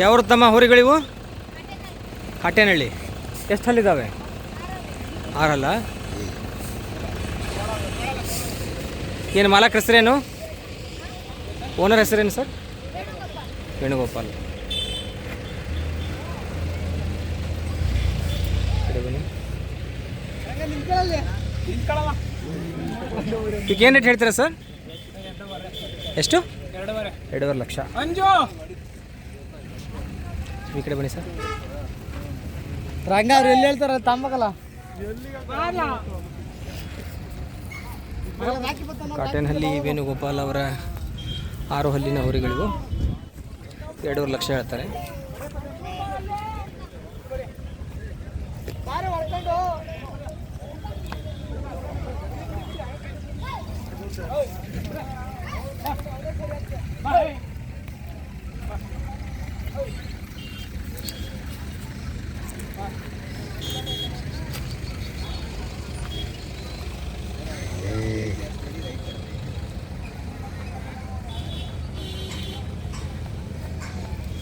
ಯಾವ ತಮ್ಮ ಹೋರಿಗಳಿವು? ಕಾಟೇನಹಳ್ಳಿ. ಎಷ್ಟು ಹಲ್ಲಿದ್ದಾವೆ? 6 ಹಲ್ಲ. ಏನು ಮಾಲಕ್ ಹೆಸರೇನು? ಓನರ್ ಹೆಸರೇನು ಸರ್? ವೇಣುಗೋಪಾಲ್. ಈಗ ಏನು ರೇಟ್ ಹೇಳ್ತೀರಾ ಸರ್? ಎಷ್ಟು? 2.5 ಲಕ್ಷ. ಈ ಕಡೆ ಬನ್ನಿ ಸರ್. ರಂಗ ಅವ್ರು ಎಲ್ಲಿ ಹೇಳ್ತಾರ ತಂಬಕಲ್ಲ. ಕಾಟೇನಹಳ್ಳಿ ವೇಣುಗೋಪಾಲ್ ಅವರ 6 ಹಲ್ಲಿನ ಹೋರಿಗಳಿವು. 2.5 ಲಕ್ಷ ಹೇಳ್ತಾರೆ. Hey!